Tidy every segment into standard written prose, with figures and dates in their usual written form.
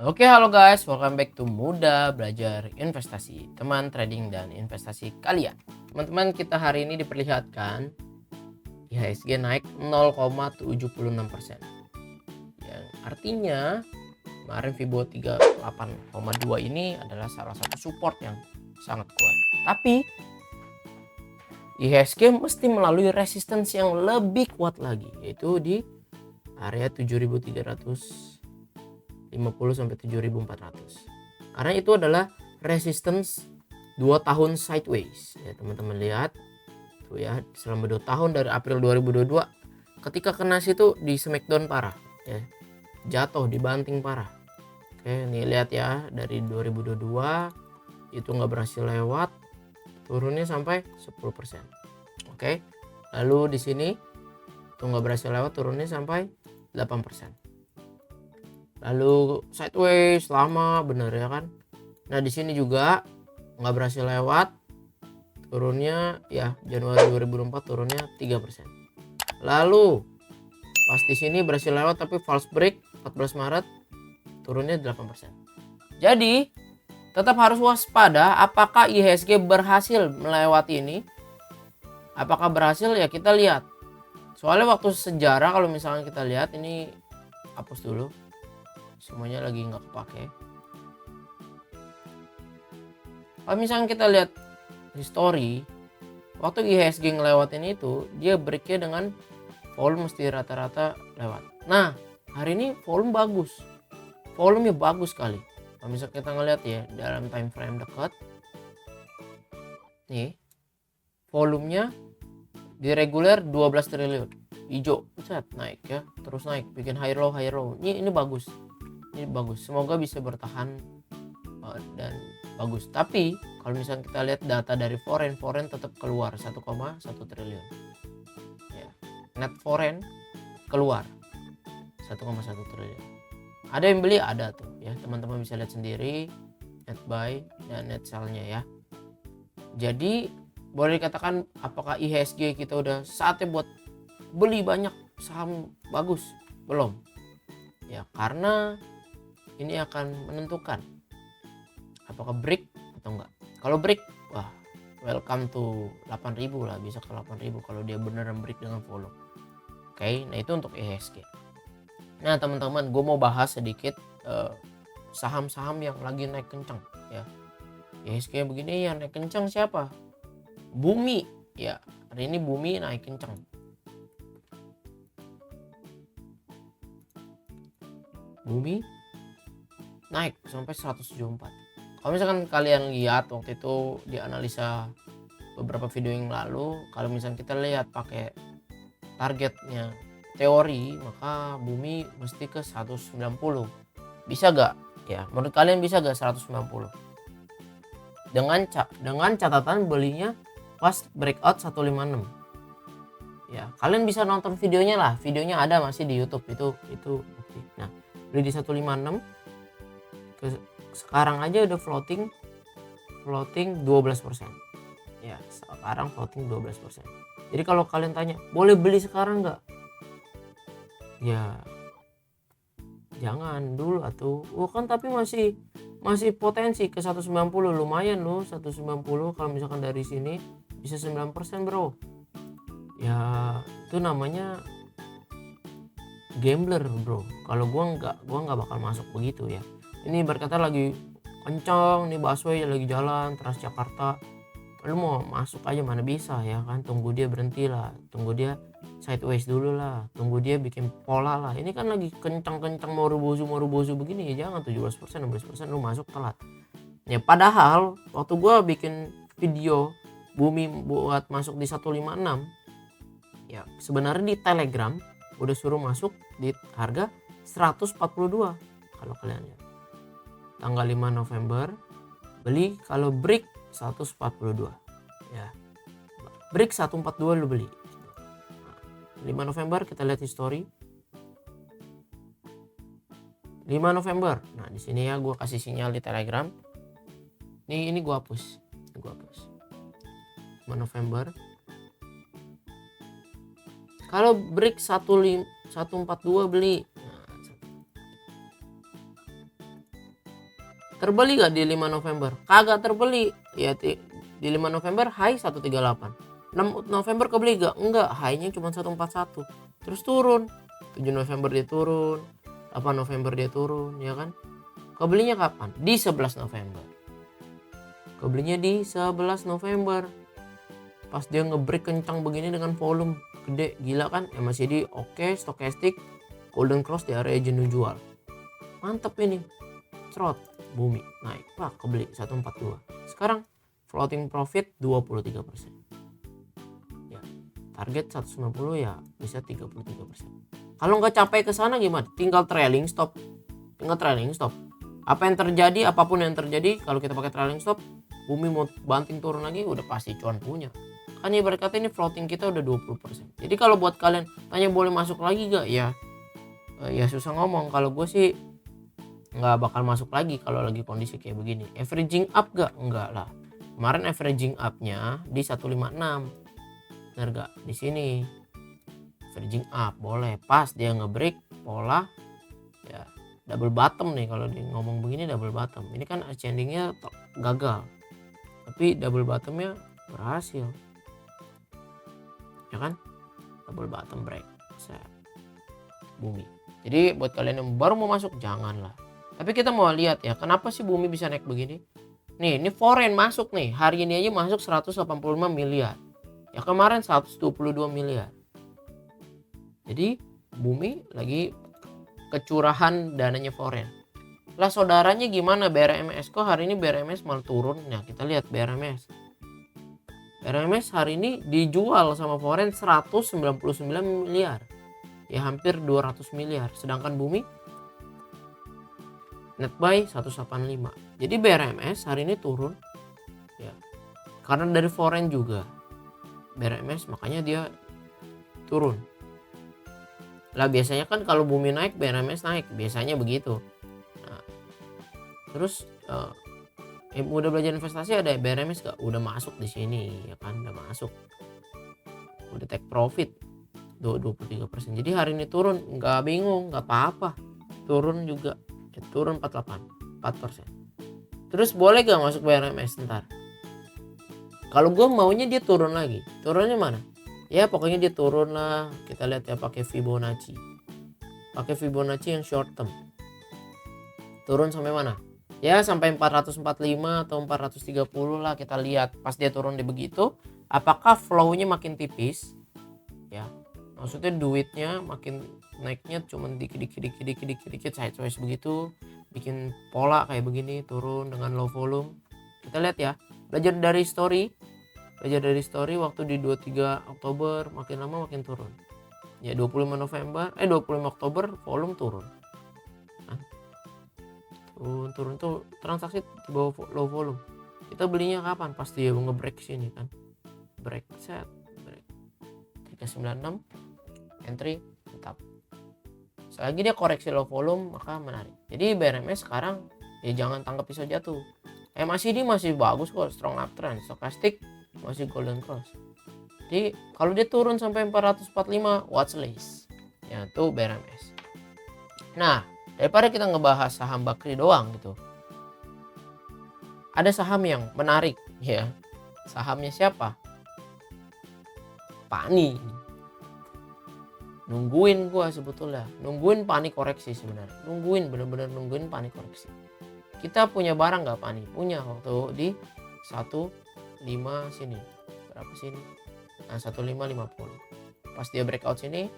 Oke, halo guys, welcome back to Muda Belajar Investasi, teman trading dan investasi kalian. Teman-teman, kita hari ini diperlihatkan IHSG naik 0,76%. Yang artinya kemarin Fibo 38,2 ini adalah salah satu support yang sangat kuat. Tapi IHSG mesti melalui resistance yang lebih kuat lagi, yaitu di area 7.350 sampai 7.400. Karena itu adalah resistance 2 tahun sideways. Ya, teman-teman lihat tuh ya, selama 2 tahun dari April 2022 ketika kena situ di smackdown parah ya. Jatuh, dibanting parah. Oke, nih lihat ya, dari 2022 itu nggak berhasil lewat, turunnya sampai 10%. Oke. Lalu di sini tuh nggak berhasil lewat, turunnya sampai 8%. Lalu sideways lama bener ya kan. Nah di sini juga nggak berhasil lewat, turunnya ya Januari 2024 turunnya 3%. Lalu pas di sini berhasil lewat tapi false break 14 Maret turunnya 8%. Jadi tetap harus waspada apakah IHSG berhasil melewati ini. Apakah berhasil ya kita lihat. Soalnya waktu sejarah kalau misalnya kita lihat ini, hapus dulu. Semuanya lagi nggak kepake. Kalau misalnya kita lihat history, waktu IHSG ngelewatin itu, dia breaknya dengan volume mesti rata-rata lewat. Nah, hari ini volume bagus. Volumenya bagus sekali. Kalau misalnya kita ngeliat ya dalam time frame dekat, nih volumenya di reguler 12 triliun. Hijau, set naik ya, terus naik, bikin high low. Ini bagus. Ini bagus, semoga bisa bertahan dan bagus. Tapi kalau misalnya kita lihat data dari foreign tetap keluar 1,1 triliun ya. Net foreign keluar 1,1 triliun. Ada yang beli, ada tuh ya, teman-teman bisa lihat sendiri net buy dan net sell-nya ya. Jadi boleh dikatakan apakah IHSG kita udah saatnya buat beli banyak saham bagus? Belum ya, karena ini akan menentukan apakah break atau enggak. Kalau break, wah welcome to 8.000 lah, bisa ke 8.000 kalau dia beneran break dengan volume. Oke, nah itu untuk IHSG. Nah teman-teman, gue mau bahas sedikit saham-saham yang lagi naik kencang ya. IHSG begini yang naik kencang siapa? Bumi ya, hari ini Bumi naik kencang. Bumi naik sampai 174. Kalau misalkan kalian lihat waktu itu di analisa beberapa video yang lalu, kalau misalkan kita lihat pakai targetnya teori, maka Bumi mesti ke 190. Bisa gak? Ya, menurut kalian bisa gak 190? Dengan catatan belinya pas breakout 156. Ya, kalian bisa nonton videonya lah. Videonya ada masih di YouTube, itu bukti. Nah, beli di 156. Sekarang aja udah floating 12%. Ya, sekarang floating 12%. Jadi kalau kalian tanya, boleh beli sekarang nggak? Ya, jangan dulu atuh. Kan tapi masih potensi ke 190, lumayan loh 190 kalau misalkan dari sini bisa 9%, Bro. Ya, itu namanya gambler, Bro. Kalau gua nggak bakal masuk begitu ya. Ini berkata lagi kencang nih busway lagi jalan Transjakarta, lu mau masuk aja mana bisa ya kan, tunggu dia berhenti lah, tunggu dia sideways dulu lah, tunggu dia bikin pola lah. Ini kan lagi kencang mau rubusu begini ya, jangan 17% 16% lu masuk telat ya. Padahal waktu gua bikin video Bumi buat masuk di 156 ya, sebenarnya di Telegram udah suruh masuk di harga 142. Kalau kalian lihat tanggal 5 November beli, kalau break 142 ya, break 142 lu beli. 5 November kita lihat history 5 November. Nah di sini ya gue kasih sinyal di Telegram. Ini gue hapus. 5 November kalau break 142 beli. Terbeli gak di 5 November? Kagak terbeli. Ya di 5 November high 138. 6 November kebeli gak? Enggak, high-nya cuma 141. Terus turun. 7 November dia turun. 8 November dia turun, ya kan? Kebelinya kapan? Di 11 November. Kebelinya di 11 November. Pas dia ngebreak kencang begini dengan volume gede, gila kan? MACD oke, stokastik, golden cross di area jenuh jual. Mantep ini. Cerot, bumi naik, pak kebeli 142. Sekarang floating profit 23%. Ya, target 190 ya bisa 33%. Kalau nggak capai ke sana gimana? Tinggal trailing stop. Apa yang terjadi, apapun yang terjadi, kalau kita pakai trailing stop, bumi mau banting turun lagi udah pasti cuan punya. Kan ibarat kata ini floating kita udah 20%. Jadi kalau buat kalian tanya boleh masuk lagi gak? Ya susah ngomong. Kalau gue sih nggak bakal masuk lagi kalau lagi kondisi kayak begini. Averaging up gak? Enggak lah. Kemarin averaging up-nya di 156. Bener gak? Di sini averaging up boleh. Pas dia ngebreak pola ya double bottom nih, kalau dia ngomong begini double bottom. Ini kan ascendingnya gagal. Tapi double bottomnya berhasil. Ya kan? Double bottom break. Bumi. Jadi buat kalian yang baru mau masuk janganlah. Tapi kita mau lihat ya, kenapa sih bumi bisa naik begini? Nih, ini foreign masuk nih. Hari ini aja masuk 185 miliar. Ya kemarin 122 miliar. Jadi bumi lagi kecurahan dananya foreign. Lah saudaranya gimana BRMS? Kok hari ini BRMS malah turun? Nah, kita lihat BRMS. BRMS hari ini dijual sama foreign 199 miliar. Ya hampir 200 miliar. Sedangkan bumi net buy 185. Jadi BRMS hari ini turun ya. Karena dari foreign juga. BRMS makanya dia turun. Lah biasanya kan kalau bumi naik BRMS naik, biasanya begitu. Nah, terus udah belajar investasi ada BRMS gak? Udah masuk di sini ya kan, udah masuk. Udah take profit 23%. Jadi hari ini turun nggak bingung, nggak apa-apa. Turun juga. Turun 4%. Terus boleh gak masuk BRMS ntar? Kalau gue maunya dia turun lagi. Turunnya mana? Ya pokoknya dia turun lah. Kita lihat ya pakai Fibonacci. Pakai Fibonacci yang short term. Turun sampai mana? Ya sampai 445 atau 430 lah, kita lihat. Pas dia turun di begitu, apakah flow-nya makin tipis? Ya. Maksudnya duitnya makin naiknya cuman dikit sideways begitu, bikin pola kayak begini turun dengan low volume. Kita lihat ya, belajar dari story waktu di 23 Oktober makin lama makin turun ya. 25 Oktober volume turun. Nah, turun tuh transaksi di bawah low volume. Kita belinya kapan? Pasti dia nge-break sini kan, break 396 entry tetap. Selagi dia koreksi low volume maka menarik. Jadi BRMS sekarang ya jangan tangkap pisau jatuh. MACD masih bagus kok, strong uptrend. Stokastik masih golden cross. Jadi kalau dia turun sampai 445 watch list. Ya itu BRMS. Nah, daripada kita ngebahas saham Bakri doang gitu. Ada saham yang menarik ya. Sahamnya siapa? Pani. Nungguin gua sebetulnya, nungguin Pani koreksi sebenarnya, bener-bener nungguin Pani koreksi. Kita punya barang nggak Pani? Punya waktu di 15 sini, berapa sini? Nah 1550. Pas dia breakout sini,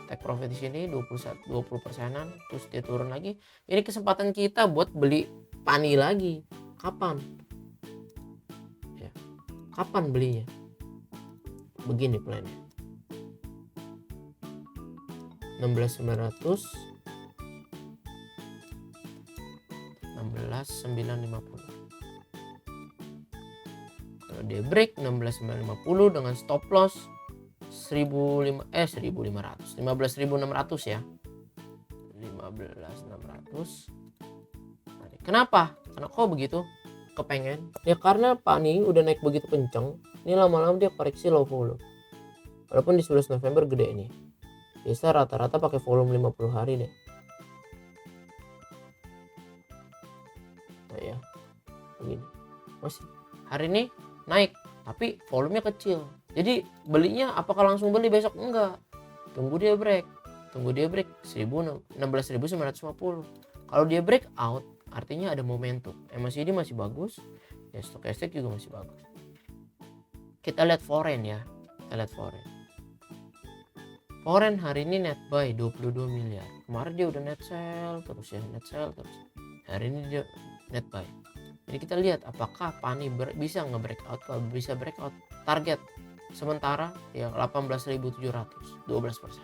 take profit di sini 20%-an, terus dia turun lagi. Ini kesempatan kita buat beli Pani lagi. Kapan? Ya, kapan belinya? Begini plannya. 16.900, 16.950. Kalau dia break 16.950 dengan stop loss 1500 ya. 15.600. Kenapa? Karena kok begitu? Kepengen? Ya karena Pani udah naik begitu kenceng. Ini lama-lama dia koreksi low volume. Walaupun di 11 November gede ini. Biasa rata-rata pakai volume 50 hari deh. Nah begini masih hari ini naik tapi volumenya kecil, jadi belinya apakah langsung beli besok? Enggak, tunggu dia break 16.950. Kalau dia break out artinya ada momentum, MACD masih bagus ya, stokastik juga masih bagus. Kita lihat foreign ya, foreign hari ini net buy 22 miliar. Kemarin dia udah net sell terus. Hari ini dia net buy. Jadi kita lihat apakah Pani bisa nge-breakout. Kalau bisa breakout, target sementara ya 18.700, 12%.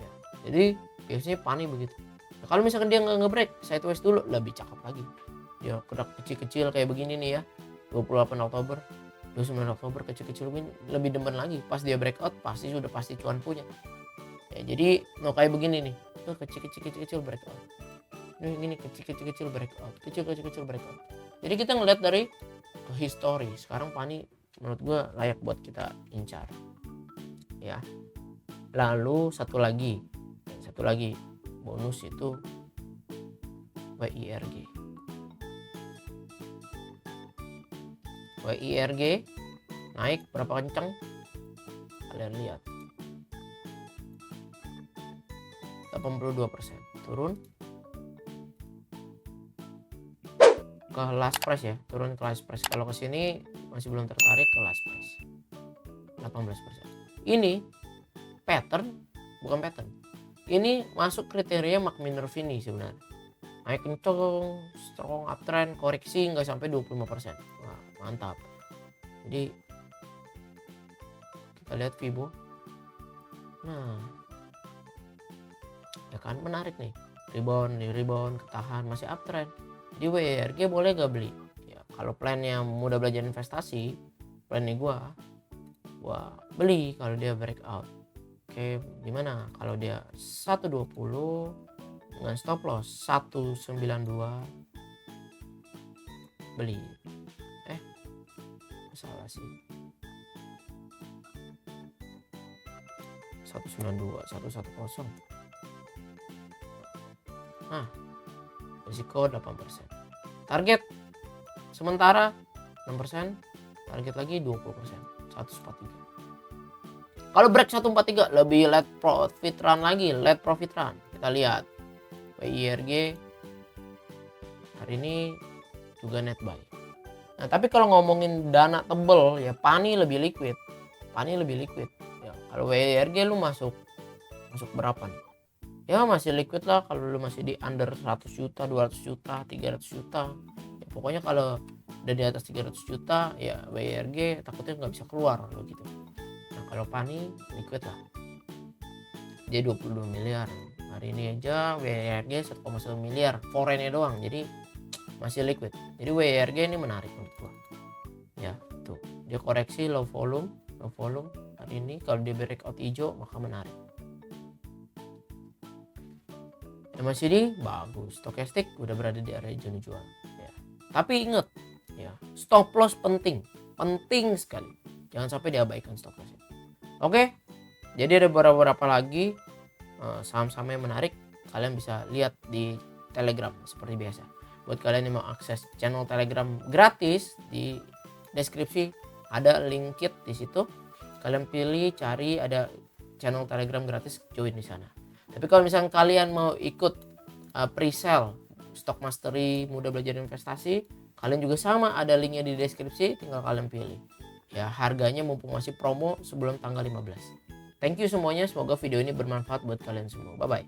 Ya, jadi biasanya Pani begitu. Nah, kalau misalkan dia nggak nge-break sideways dulu, lebih cakep lagi. Dia gerak kecil-kecil kayak begini nih ya. 28 Oktober, 29 Oktober kecil-kecil lebih demen lagi. Pas dia breakout pasti cuan punya. Ya, jadi kayak begini nih. Tuh kecil-kecil breakout. Ini kecil-kecil breakout. Jadi kita ngeliat dari history. Sekarang Pani menurut gue layak buat kita incar. Ya. Lalu satu lagi bonus itu WIRG. WIRG naik berapa kencang? Kalian lihat. 82%. Turun ke last price ya, turun ke last price. Kalau ke sini masih belum tertarik ke last price. 18%. Ini bukan pattern. Ini masuk kriteria McMinervini sebenarnya. Naik kenceng, strong uptrend, koreksi nggak sampai 25%. Wah, mantap. Jadi kita lihat Fibo. Nah, ya kan menarik nih. Rebound, ketahan, masih uptrend. Di WIRG boleh gak beli? Ya, kalau plannya mudah belajar investasi, plannya gua beli kalau dia breakout. Oke, gimana kalau dia 120 dengan stop loss 192 beli. Salah sih. 192 110. Nah, risiko 8%. Target sementara 6%, target lagi 20%, 143. Kalau break 143 lebih let profit run. Kita lihat WIRG hari ini juga net buy. Nah, tapi kalau ngomongin dana tebel ya Pani lebih liquid. Ya, kalau WIRG lu masuk berapa nih? Ya masih liquid lah kalau lu masih di under 100 juta, 200 juta, 300 juta. Ya, pokoknya kalau udah di atas 300 juta ya WIRG takutnya nggak bisa keluar loh gitu. Nah, kalau Pani liquid lah. Dia 22 miliar. Hari ini aja WIRG 1,1 miliar foreignnya doang. Jadi masih liquid. Jadi WIRG ini menarik menurut gua. Ya, tuh. Dia koreksi low volume hari ini. Kalau dia breakout hijau maka menarik. MACD bagus, stokastik udah berada di area zona jual. Ya. Tapi ingat, ya stop loss penting sekali. Jangan sampai diabaikan stop loss. Oke, jadi ada beberapa lagi saham-saham yang menarik. Kalian bisa lihat di Telegram seperti biasa. Buat kalian yang mau akses channel Telegram gratis, di deskripsi ada link kit di situ. Kalian pilih, cari, ada channel Telegram gratis, join di sana. Tapi kalau misalnya kalian mau ikut pre-sale Stock Mastery Mudah Belajar Investasi, kalian juga sama, ada linknya di deskripsi, tinggal kalian pilih. Ya, harganya mumpung masih promo sebelum tanggal 15. Thank you semuanya, semoga video ini bermanfaat buat kalian semua. Bye bye.